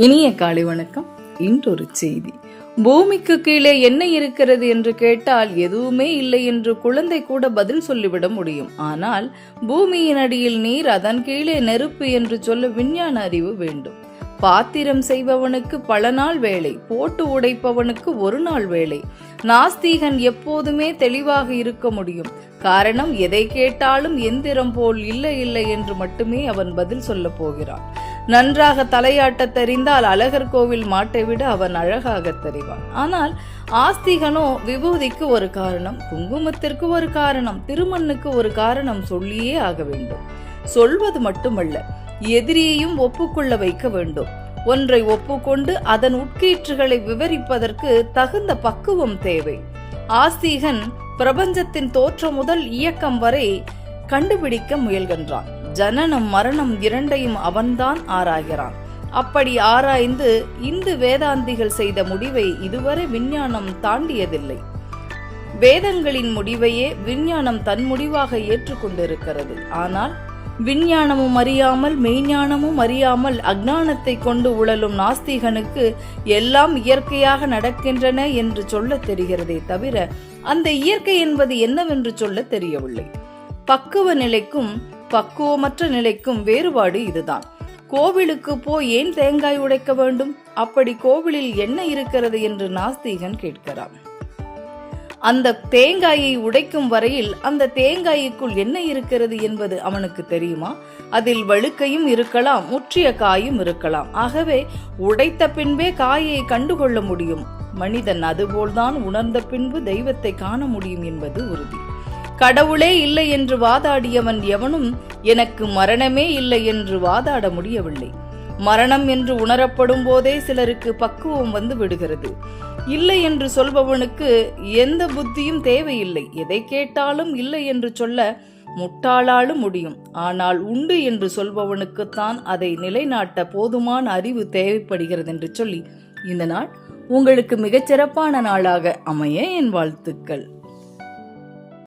இனிய காலை வணக்கம். இன்றொரு செய்தி. பூமிக்கு கீழே என்ன இருக்கிறது என்று கேட்டால் எதுவுமே இல்லை என்று குழந்தை கூட பதில் சொல்லிவிட முடியும். ஆனால் பூமியின் அடியில் நீர், அதன் கீழே நெருப்பு என்று சொல்ல விஞ்ஞான அறிவு வேண்டும். பாத்திரம் செய்பவனுக்கு பல நாள் வேலை, போட்டு உடைப்பவனுக்கு ஒரு நாள் வேலை. நாஸ்தீகன் எப்போதுமே தெளிவாக இருக்க முடியும். காரணம், எதை கேட்டாலும் எந்திரம் போல் இல்லை இல்லை என்று மட்டுமே அவன் பதில் சொல்ல போகிறான். நன்றாக தலையாட்ட தெரிந்தால் அழகர் கோவில் மாட்டை விட அவன் அழகாக தெரிவான். ஆனால் ஆஸ்திகனோ விபூதிக்கு ஒரு காரணம், குங்குமத்திற்கு ஒரு காரணம், திருமண்ணுக்கு ஒரு காரணம் சொல்லியே ஆக வேண்டும். சொல்வது மட்டுமல்ல, எதிரியையும் ஒப்புக்கொள்ள வைக்க வேண்டும். ஒன்றை ஒப்புக்கொண்டு அதன் உட்கீற்றுகளை விவரிப்பதற்கு தகுந்த பக்குவம் தேவை. ஆஸ்திகன் பிரபஞ்சத்தின் தோற்றம் முதல் இயக்கம் வரை கண்டுபிடிக்க முயல்கின்றான். ஜனனம் மரணம் இரண்டையும் அவன்தான் ஆராய்கிறான். அப்படி ஆராய்ந்து இந்து வேதாந்திகள் செய்த முடிவை இதுவரை விஞ்ஞானம் தாண்டியதில்லை. வேதங்களின் முடிவையே விஞ்ஞானம் தன் முடிவாக ஏற்றுக்கொண்டிருக்கிறது. ஆனால் விஞ்ஞானமும் அறியாமல் மெய்ஞானமும் அறியாமல் அஞ்ஞானத்தை கொண்டு உழலும் நாஸ்திகனுக்கு எல்லாம் இயற்கையாக நடக்கின்றன என்று சொல்ல தெரிகிறதே தவிர அந்த இயற்கை என்பது என்னவென்று சொல்ல தெரியவில்லை. பக்குவ நிலைக்கும் பக்குவமற்ற நிலைக்கும் வேறுபாடு இதுதான். கோவிலுக்கு போய் ஏன் தேங்காய் உடைக்க வேண்டும்? அப்படி கோவிலில் என்ன இருக்கிறது என்று நாஸ்திகன் கேட்கிறான். அந்த தேங்காயை உடைக்கும் வரையில் அந்த தேங்காய்க்குள் என்ன இருக்கிறது என்பது அவனுக்கு தெரியுமா? அதில் வழுக்கையும் இருக்கலாம், முற்றிய காயும் இருக்கலாம். ஆகவே உடைத்த பின்பே காயை கண்டுகொள்ள முடியும். மனிதன் அதுபோல்தான் உணர்ந்த பின்பு தெய்வத்தை காண முடியும் என்பது உறுதி. கடவுளே இல்லை என்று வாதாடியவன் எவனும் எனக்கு மரணமே இல்லை என்று வாதாட முடியவில்லை. மரணம் என்று உணரப்படும் போதே சிலருக்கு பக்குவம் வந்து விடுகிறது. இல்லை என்று சொல்பவனுக்கு எந்த புத்தியும் தேவையில்லை. எதை கேட்டாலும் இல்லை என்று சொல்ல முட்டாளாலும் முடியும். ஆனால் உண்டு என்று சொல்பவனுக்குத்தான் அதை நிலைநாட்ட போதுமான அறிவு தேவைப்படுகிறது என்று சொல்லி இந்த நாள் உங்களுக்கு மிகச்சிறப்பான நாளாக அமைய என் வாழ்த்துக்கள்.